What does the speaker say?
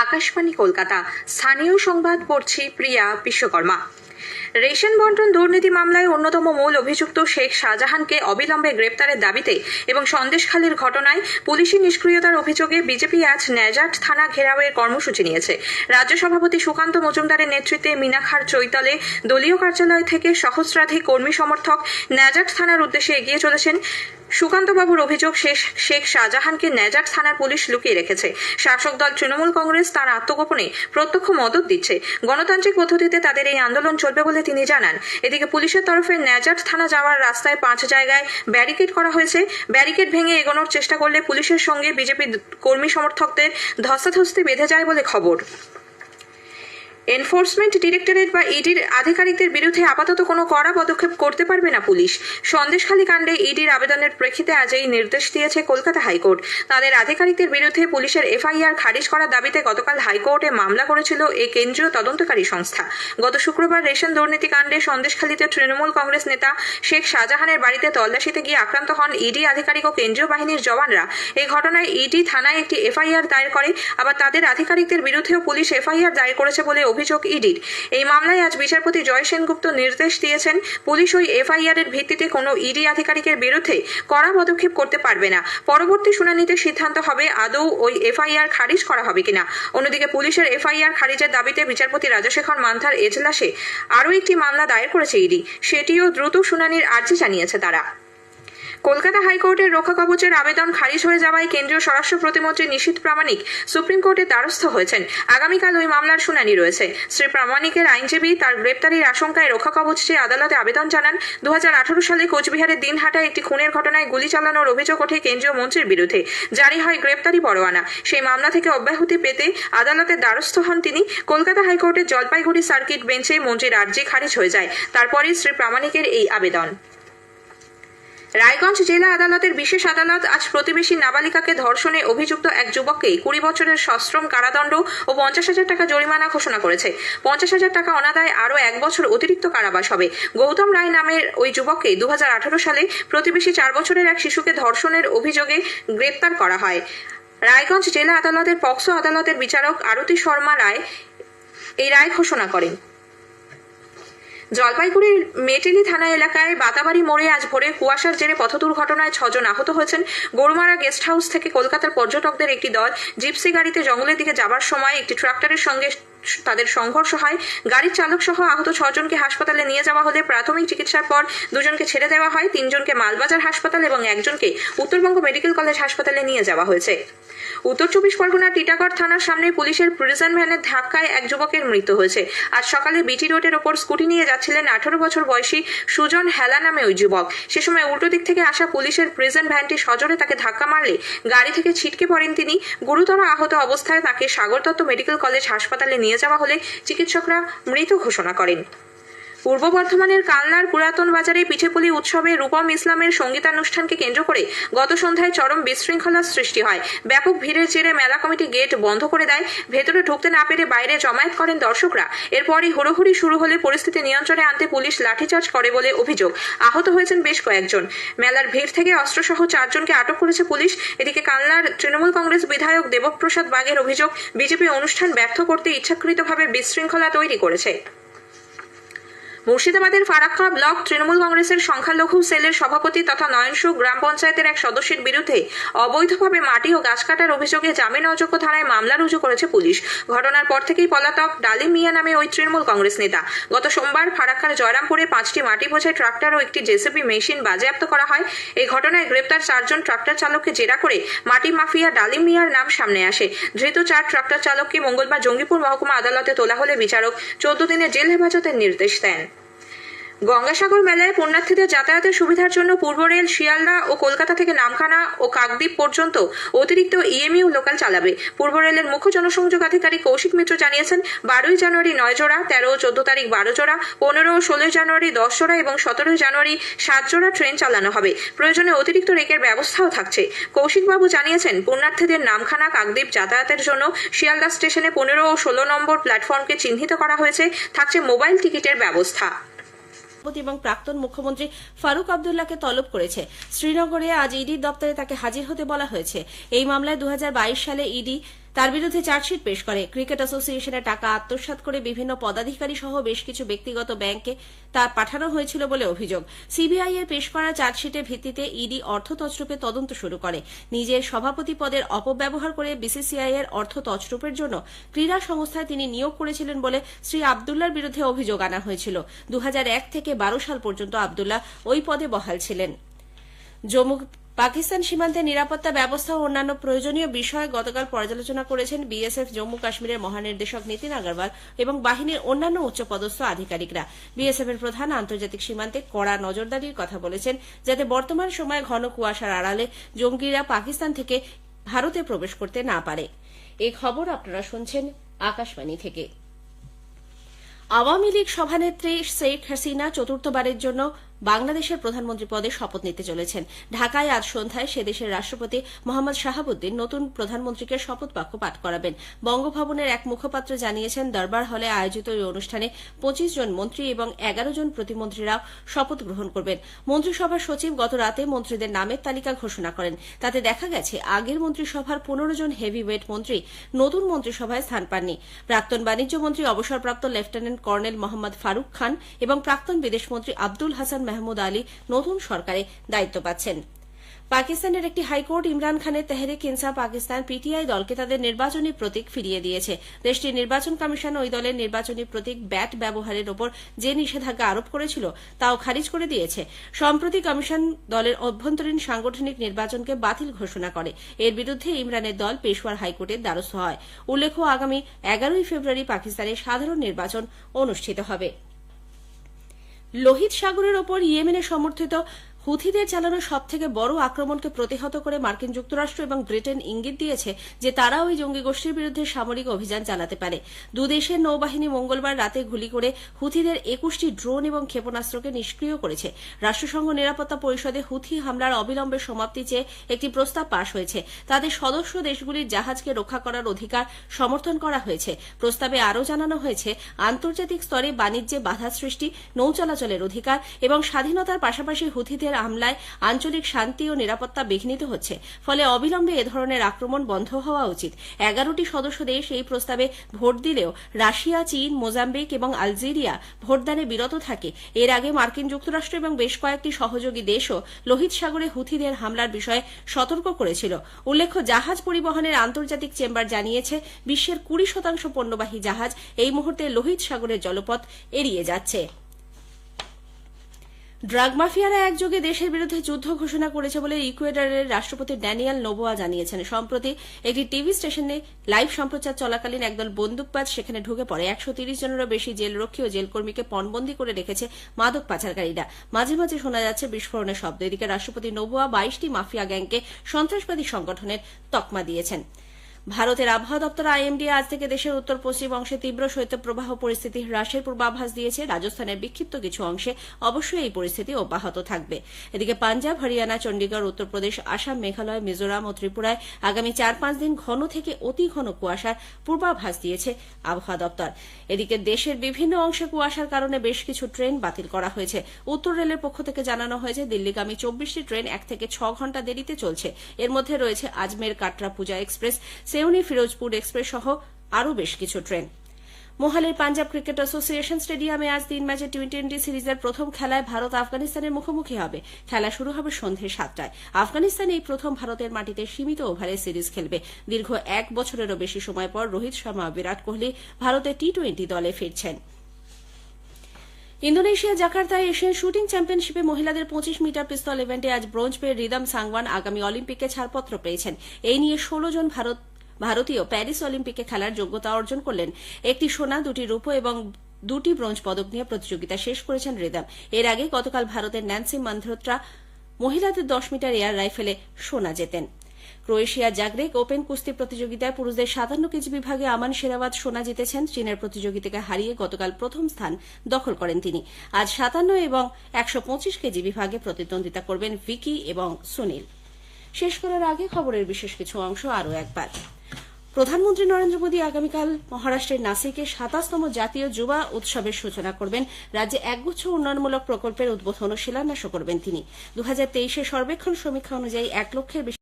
আকাশবাণী কলকাতা। স্থানীয় সংবাদ পড়ছি প্রিয়া বিশ্বকর্মা। রেশন বন্টন দুর্নীতি মামলায় অন্যতম মূল অভিযুক্ত শেখ শাহজাহানকে অবিলম্বে গ্রেপ্তারের দাবিতে এবং সন্দেশখালীর ঘটনায় পুলিশি নিষ্ক্রিয়তার অভিযোগে বিজেপি আজ ন্যাজাট থানা ঘেরাওয়ের কর্মসূচি নিয়েছে। রাজ্য সভাপতি সুকান্ত মজুমদারের নেতৃত্বে মিনাখার চৈতলে দলীয় কার্যালয় থেকে সহস্রাধিক কর্মী সমর্থক ন্যাজাট থানার উদ্দেশ্যে এগিয়ে চলেছেন। সুকান্তবাবুর অভিযোগ, শেখ শাহজাহানকে ন্যাজাট থানার পুলিশ লুকিয়ে রেখেছে। শাসক দল তৃণমূল কংগ্রেস তার আত্মগোপনে প্রত্যক্ষ মদত দিচ্ছে। গণতান্ত্রিক পদ্ধতিতে তাদের এই আন্দোলন চলবে বলে তিনি জানান। এদিকে পুলিশের তরফে ন্যাজাট থানা যাওয়ার রাস্তায় 5 জায়গায় ব্যারিকেড করা হয়েছে। ব্যারিকেড ভেঙে এগোনোর চেষ্টা করলে পুলিশের সঙ্গে বিজেপি কর্মী সমর্থকদের ধস্তাধস্তি বেঁধে যায় বলে খবর। এনফোর্সমেন্ট ডিরেক্টরেট বা ইডির আধিকারিকদের বিরুদ্ধে আপাতত কোনো কড়া পদক্ষেপ করতে পারবে না পুলিশ। সন্দেশখালী কাণ্ডে ইডির আবেদনের প্রেক্ষিতে আজ এই নির্দেশ দিয়েছে কলকাতা হাইকোর্ট। তাদের আধিকারিকদের বিরুদ্ধে পুলিশের এফআইআর খারিজ করার দাবিতে গতকাল হাইকোর্টে মামলা করেছিল এই কেন্দ্রীয় তদন্তকারী সংস্থা। গত শুক্রবার রেশন দুর্নীতি কাণ্ডে সন্দেশখালীতে তৃণমূল কংগ্রেস নেতা শেখ শাহজাহানের বাড়িতে তল্লাশিতে গিয়ে আক্রান্ত হন ইডি আধিকারিক ও কেন্দ্রীয় বাহিনীর জওয়ানরা। এই ঘটনায় ইডি থানায় একটি এফআইআর দায়ের করে। আবার তাদের আধিকারিকদের বিরুদ্ধেও পুলিশ এফআইআর দায়ের করেছে বলে অভিযোগ ইডির। এই মামলায় আজ বিচারপতি জয় সেনগুপ্ত নির্দেশ দিয়েছেন, পুলিশ ওই এফআইআর এর ভিত্তিতে কোনো ইডি আধিকারিকের বিরুদ্ধে কড়া পদক্ষেপ করতে পারবে না। পরবর্তী শুনানিতে সিদ্ধান্ত হবে আদৌ ওই এফআইআর খারিজ করা হবে কিনা। অন্যদিকে পুলিশের এফআইআর খারিজের দাবিতে বিচারপতি রাজশেখর মান্থার এজলাসে আরও একটি মামলা দায়ের করেছে ইডি। সেটিও দ্রুত শুনানির আর্জি জানিয়েছে তারা। কলকাতা হাইকোর্টের রক্ষা কবচের আবেদন খারিজ হয়ে যাওয়ায় কেন্দ্রীয় স্বরাষ্ট্র প্রতিমন্ত্রী নিশীথ প্রামাণিক সুপ্রিম কোর্টের দ্বারস্থ হয়েছেন। আগামীকাল ওই মামলার শুনানি রয়েছে। শ্রী প্রামাণিকের আইনজীবী তার গ্রেপ্তারির আশঙ্কায় রক্ষা কবচ চেয়ে আদালতে আবেদন জানান। 2018 সালে কোচবিহারের দিনহাটায় একটি খুনের ঘটনায় গুলি চালানোর অভিযোগ ওঠে কেন্দ্রীয় মন্ত্রীর বিরুদ্ধে। জারি হয় গ্রেপ্তারি পরোয়ানা। সেই মামলা থেকে অব্যাহতি পেতে আদালতের দ্বারস্থ হন তিনি। কলকাতা হাইকোর্টের জলপাইগুড়ি সার্কিট বেঞ্চে মন্ত্রীর আর্জি খারিজ হয়ে যায়। তারপরই শ্রী প্রামাণিকের এই আবেদন। রায়গঞ্জ জেলা আদালতের বিশেষ আদালত আজ প্রতিবেশী নাবালিকাকে ধর্ষণে অভিযুক্ত এক যুবককে 20 বছরের সশ্রম কারাদণ্ড ও 50,000 টাকা জরিমানা ঘোষণা করেছে। 50,000 টাকা অনাদায় আরও 1 বছর অতিরিক্ত কারাবাস হবে। গৌতম রায় নামের ওই যুবককে 2018 সালে প্রতিবেশী 4 বছরের এক শিশুকে ধর্ষণের অভিযোগে গ্রেপ্তার করা হয়। রায়গঞ্জ জেলা আদালতের পক্সো আদালতের বিচারক আরতি শর্মা রায় এই রায় ঘোষণা করেন। জলপাইগুড়ির মেটেলি থানা এলাকায় বাতাবাড়ি মোড়ে আজ ভোরে কুয়াশার জেরে পথ দুর্ঘটনায় 6 জন আহত হয়েছেন। গরুমারা গেস্ট হাউস থেকে কলকাতার পর্যটকদের একটি দল জিপসি গাড়িতে জঙ্গলের দিকে যাবার সময় একটি ট্রাক্টরের সঙ্গে তাদের সংঘর্ষ হয়। গাড়ির চালক সহ আহত 6 জনকে হাসপাতালে নিয়ে যাওয়া হলে প্রাথমিক চিকিৎসার পর 2 জনকে ছেড়ে দেওয়া হয়। 3 জনকে মালবাজার হাসপাতাল এবং 1 জনকে উত্তরবঙ্গ মেডিকেল কলেজ হাসপাতালে নিয়ে যাওয়া হয়েছে। উত্তর 24 পরগনার টিটাগড় থানার সামনে পুলিশের প্রিজন ভ্যানের ধাক্কায় এক যুবকের মৃত্যু হয়েছে। আজ সকালে বিটি রোডের ওপর স্কুটি নিয়ে যাচ্ছিলেন 18 বছর বয়সী সুজন হেলা নামে ওই যুবক। সে সময় উল্টো দিক থেকে আসা পুলিশের প্রিজন ভ্যানটি সজোরে তাকে ধাক্কা মারলে গাড়ি থেকে ছিটকে পড়েন তিনি। গুরুতর আহত অবস্থায় তাকে সাগর দত্ত মেডিকেল কলেজ হাসপাতালে নিয়ে যাওয়া হলে চিকিৎসকরা মৃত ঘোষণা করেন। পূর্ব বর্ধমানের কালনার পুরাতন বাজারে পিঠেপুলি উৎসবে রূপম ইসলামের সঙ্গীতানুষ্ঠানকে কেন্দ্র করে গত সন্ধ্যায় চরম বিশৃঙ্খলার সৃষ্টি হয়। ব্যাপক ভিড়ের জেরে মেলা কমিটি গেট বন্ধ করে দেয়। ভেতরে ঢুকতে না পেরে বাইরে জমায়েত করেন দর্শকরা। এরপরই হুড়োহুড়ি শুরু হলে পরিস্থিতি নিয়ন্ত্রণে আনতে পুলিশ লাঠিচার্জ করে বলে অভিযোগ। আহত হয়েছেন বেশ কয়েকজন। মেলার ভিড় থেকে অস্ত্রসহ 4 জনকে আটক করেছে পুলিশ। এদিকে কালনার তৃণমূল কংগ্রেস বিধায়ক দেবপ্রসাদ বাগের অভিযোগ, বিজেপি অনুষ্ঠান ব্যর্থ করতে ইচ্ছাকৃতভাবে বিশৃঙ্খলা তৈরি করেছে। মুর্শিদাবাদের ফারাক্কা ব্লক তৃণমূল কংগ্রেসের সংখ্যালঘু সেলের সভাপতি তথা নয়নসু গ্রাম পঞ্চায়েতের এক সদস্যের বিরুদ্ধে অবৈধভাবে মাটি ও গাছ কাটার অভিযোগে জামিন অযোগ্য ধারায় মামলা রুজু করেছে পুলিশ। ঘটনার পর থেকেই পলাতক ডালিম মিয়া নামে ওই তৃণমূল কংগ্রেস নেতা। গত সোমবার ফারাক্কার জয়রামপুরে 5টি মাটি বোঝাই ট্রাক্টর ও একটি জেসিবি মেশিন বাজেয়াপ্ত করা হয়। এই ঘটনায় গ্রেপ্তার 4 জন ট্রাক্টর চালককে জেরা করে মাটি মাফিয়া ডালিম মিয়ার নাম সামনে আসে। ধৃত 4 ট্রাক্টর চালককে মঙ্গলবার জঙ্গিপুর মহকুমা আদালতে তোলা হলে বিচারক 14 দিনের জেল হেফাজতের নির্দেশ দেন। গঙ্গাসাগর মেলায় পুণ্যার্থীদের যাতায়াতের সুবিধার জন্য পূর্ব রেল শিয়ালদা ও কলকাতা থেকে নামখানা ও কাকদ্বীপ পর্যন্ত অতিরিক্ত ইএমইউ লোকাল চালাবে। পূর্ব রেলের মুখ্য জনসংযোগ আধিকারিক কৌশিক মিত্র জানিয়েছেন, 12 জানুয়ারি 9 জোড়া, 13 ও 14 তারিখ 12 জোড়া, 15 ও 16 জানুয়ারি 10 জোড়া এবং 17 জানুয়ারি 7 জোড়া ট্রেন চালানো হবে। প্রয়োজনে অতিরিক্ত রেকের ব্যবস্থাও থাকছে। কৌশিকবাবু জানিয়েছেন, পুণ্যার্থীদের নামখানা কাকদ্বীপ যাতায়াতের জন্য শিয়ালদা স্টেশনে 15 ও 16 নম্বর প্ল্যাটফর্মকে চিহ্নিত করা হয়েছে। থাকছে মোবাইল টিকিটের ব্যবস্থা। এবং প্রাক্তন মুখ্যমন্ত্রী ফারুক আব্দুল্লাহকে তলব করেছে। শ্রীনগরে আজ ইডির দপ্তরে তাকে হাজির হতে বলা হয়েছে। এই মামলায় 2022 সালে ইডি তার বিরুদ্ধে চার্জশিট পেশ করে। ক্রিকেট অ্যাসোসিয়েশনের টাকা আত্মসাৎ করে বিভিন্ন পদাধিকারী সহ বেশ কিছু ব্যক্তিগত ব্যাংকে তা পাঠানো হয়েছিল বলে অভিযোগ। সিবিআই এর পেশ করা চার্জশিটের ভিত্তিতে ইডি অর্থ তছরূপের তদন্ত শুরু করে। নিজের সভাপতি পদের অপব্যবহার করে বিসিসিআই এর অর্থ তছরূপের জন্য ক্রীড়া সংস্থায় তিনি নিয়োগ করেছিলেন বলে শ্রী আব্দুল্লার বিরুদ্ধে অভিযোগ আনা হয়েছিল। 2001 থেকে 12 সাল পর্যন্ত আব্দুল্লাহ ওই পদে বহাল ছিলেন। জম্মু পাকিস্তান সীমান্তে নিরাপত্তা ব্যবস্থা ও অন্যান্য প্রয়োজনীয় বিষয়ে গতকাল পর্যালোচনা করেছেন বিএসএফ জম্মু কাশ্মীরের মহানির্দেশক নীতিন আগরওয়াল এবং বাহিনীর অন্যান্য উচ্চপদস্থ আধিকারিকরা। বিএসএফ এর প্রধান আন্তর্জাতিক সীমান্তে কড়া নজরদারির কথা বলেছেন, যাতে বর্তমান সময়ে ঘন কুয়াশার আড়ালে জঙ্গিরা পাকিস্তান থেকে ভারতে প্রবেশ করতে না পারে। এই খবর আপনারা শুনছেন আকাশবাণী থেকে। আওয়ামী লীগ সভানেত্রী শেখ হাসিনা চতুর্থবারের জন্য বাংলাদেশের প্রধানমন্ত্রী পদে শপথ নিতে চলেছেন। ঢাকায় আজ সন্ধ্যায় সে দেশের রাষ্ট্রপতি মোহাম্মদ শাহাবুদ্দিন নতুন প্রধানমন্ত্রীকে শপথ বাক্য পাঠ করাবেন। বঙ্গভবনের এক মুখপাত্র জানিয়েছেন, দরবার হলে আয়োজিত এই অনুষ্ঠানে 25 জন মন্ত্রী এবং 11 জন প্রতিমন্ত্রীরাও শপথ গ্রহণ করবেন। মন্ত্রিসভার সচিব গত রাতে মন্ত্রীদের নামের তালিকা ঘোষণা করেন। তাতে দেখা গেছে, আগের মন্ত্রিসভার 15 জন হেভিওয়েট মন্ত্রী নতুন মন্ত্রিসভায় স্থান পাননি। প্রাক্তন বাণিজ্য মন্ত্রী অবসরপ্রাপ্ত লেফটেন্যান্ট কর্নেল মোহাম্মদ ফারুক খান এবং প্রাক্তন বিদেশমন্ত্রী আব্দুল হাসান মাহমুদ আলী নতুন সরকারে দায়িত্ব পাচ্ছেন। পাকিস্তানের একটি হাইকোর্ট ইমরান খানের তেহরিক ইনসাফ পাকিস্তান পিটিআই দলকে তাদের নির্বাচনী প্রতীক ফিরিয়ে দিয়েছে। দেশটির নির্বাচন কমিশন ওই দলের নির্বাচনী প্রতীক ব্যাট ব্যবহারের ওপর যে নিষেধাজ্ঞা আরোপ করেছিল তাও খারিজ করে দিয়েছে। সম্প্রতি কমিশন দলের অভ্যন্তরীণ সাংগঠনিক নির্বাচনকে বাতিল ঘোষণা করে। এর বিরুদ্ধে ইমরানের দল পেশোয়ার হাইকোর্টের দ্বারস্থ হয়। উল্লেখ্য, আগামী 11 ফেব্রুয়ারি পাকিস্তানে সাধারণ নির্বাচন অনুষ্ঠিত হবে। লোহিত সাগরের ওপর ইয়েমেনের সমর্থিত হুথিদের চালানো সবথেকে বড় আক্রমণকে প্রতিহত করে মার্কিন যুক্তরাষ্ট্র এবং ব্রিটেন ইঙ্গিত দিয়েছে যে তারা ওই জঙ্গি গোষ্ঠীর বিরুদ্ধে সামরিক অভিযান চালাতে পারে। দুদেশের নৌবাহিনী মঙ্গলবার রাতে গুলি করে হুথিদের 21টি ড্রোন এবং ক্ষেপণাস্ত্রকে নিষ্ক্রিয় করেছে। রাষ্ট্রসংঘ নিরাপত্তা পরিষদে হুথি হামলার অবিলম্বে সমাপ্তি চেয়ে একটি প্রস্তাব পাশ হয়েছে। তাদের সদস্য দেশগুলির জাহাজকে রক্ষা করার অধিকার সমর্থন করা হয়েছে। প্রস্তাবে আরও জানানো হয়েছে, আন্তর্জাতিক স্তরে বাণিজ্যে বাধা সৃষ্টি, নৌ চলাচলের অধিকার এবং স্বাধীনতার পাশাপাশি হুথিদের হামলায় আঞ্চলিক শান্তি ও নিরাপত্তা বিঘ্নিত হচ্ছে। ফলে অবিলম্বে এ ধরনের আক্রমণ বন্ধ হওয়া উচিত। 11টি সদস্য দেশ এই প্রস্তাবে ভোট দিলেও রাশিয়া, চীন, মোজাম্বিক এবং আলজেরিয়া ভোটদানে বিরত থাকে। এর আগে মার্কিন যুক্তরাষ্ট্র এবং বেশ কয়েকটি সহযোগী দেশও লোহিত সাগরে হুথিদের হামলার বিষয়ে সতর্ক করেছিল। উল্লেখ্য, জাহাজ পরিবহনের আন্তর্জাতিক চেম্বার জানিয়েছে, বিশ্বের 20% পণ্যবাহী জাহাজ এই মুহূর্তে লোহিত সাগরের জলপথ এড়িয়ে যাচ্ছে। ড্রাগ মাফিয়ারা একযোগে দেশের বিরুদ্ধে যুদ্ধ ঘোষণা করেছে বলে ইকুয়েডরের রাষ্ট্রপতি ড্যানিয়েল নোবোয়া জানিয়েছেন। সম্প্রতি একটি টিভি স্টেশনে লাইভ সম্প্রচার চলাকালীন একদল বন্দুকবাজ সেখানে ঢুকে পড়ে 130 জনেরও বেশি জেলরক্ষী ও জেলকর্মীকে পণবন্দী করে রেখেছে মাদক পাচারকারীরা। মাঝে মাঝে শোনা যাচ্ছে বিস্ফোরণের শব্দ। এদিকে রাষ্ট্রপতি নোবোয়া 22টি মাফিয়া গ্যাংকে সন্ত্রাসবাদী সংগঠনের তকমা দিয়েছেন। ভারতের আবহাওয়া দপ্তর আইএমডি আজ থেকে দেশের উত্তর পশ্চিম অংশে তীব্র শৈত্যপ্রবাহ পরিস্থিতি হ্রাসের পূর্বাভাস দিয়েছে। রাজস্থানের বিক্ষিপ্ত কিছু অংশে অবশ্যই এই পরিস্থিতি অব্যাহত থাকবে। এদিকে পাঞ্জাব, হরিয়ানা, চণ্ডীগড়, উত্তরপ্রদেশ, আসাম, মেঘালয়, মিজোরাম ও ত্রিপুরায় আগামী 4-5 দিন ঘন থেকে অতি ঘন কুয়াশার পূর্বাভাস দিয়েছে আবহাওয়া দপ্তর। এদিকে দেশের বিভিন্ন অংশে কুয়াশার কারণে বেশ কিছু ট্রেন বাতিল করা হয়েছে। উত্তর রেলের পক্ষ থেকে জানানো হয়েছে, দিল্লিগামী 24টি ট্রেন 1 থেকে 6 ঘণ্টা দেরিতে চলছে। এর মধ্যে রয়েছে আজমের কাটরা পূজা এক্সপ্রেস, সেউনি ফিরোজপুর এক্সপ্রেস সহ আরও বেশ কিছু ট্রেন। মোহালির পাঞ্জাব ক্রিকেট অ্যাসোসিয়েশন স্টেডিয়ামে আজ 3 ম্যাচের টি-20 সিরিজের প্রথম খেলায় ভারত আফগানিস্তানের মুখোমুখি হবে। খেলা শুরু হবে সন্ধ্যে 7টায়। আফগানিস্তান এই প্রথম ভারতের মাটিতে সীমিত ওভারের সিরিজ খেলবে। দীর্ঘ 1 বছরেরও বেশি সময় পর রোহিত শর্মা ও বিরাট কোহলি ভারতের টি-20 দলে ফিরছেন। ইন্দোনেশিয়া জাকার্তায় এশিয়ান শুটিং চ্যাম্পিয়নশিপে মহিলাদের 25 মিটার পিস্তল ইভেন্টে আজ ব্রোঞ্জ পেয়ে রিদম সাংওয়ান আগামী অলিম্পিকে ছাড়পত্র পেয়েছেন। এই নিয়ে 16 জন ভারতীয় প্যারিস অলিম্পিকে খেলার যোগ্যতা অর্জন করলেন। 1টি সোনা, 2টি রূপো এবং 2টি ব্রোঞ্জ পদক নিয়ে প্রতিযোগিতা শেষ করেছেন রিদম। এর আগে গতকাল ভারতের ন্যান্সি মালহোত্রা মহিলাদের 10 মিটার এয়ার রাইফেলে সোনা জেতেন। ক্রোয়েশিয়া জাগরেব ওপেন কুস্তি প্রতিযোগিতায় পুরুষদের 57 কেজি বিভাগে আমান শেরাওয়াত সোনা জিতেছেন। চীনের প্রতিযোগিতাকে হারিয়ে গতকাল প্রথম স্থান দখল করেন তিনি। আজ 57 এবং 125 কেজি বিভাগে প্রতিদ্বন্দ্বিতা করবেন ভিকি এবং সুনীল। শেষ করার আগে খবরের বিশেষ কিছু অংশ আরও একবার। প্রধানমন্ত্রী নরেন্দ্র মোদী আগামীকাল মহারাষ্ট্রের নাসিকে 27তম জাতীয় যুবা উৎসবের সূচনা করবেন। রাজ্যে একগুচ্ছ উন্নয়নমূলক প্রকল্পের উদ্বোধন ও শিলান্যাসও করবেন তিনি। 2023 সর্বেক্ষণ সমীক্ষা অনুযায়ী 1 লক্ষের বেশি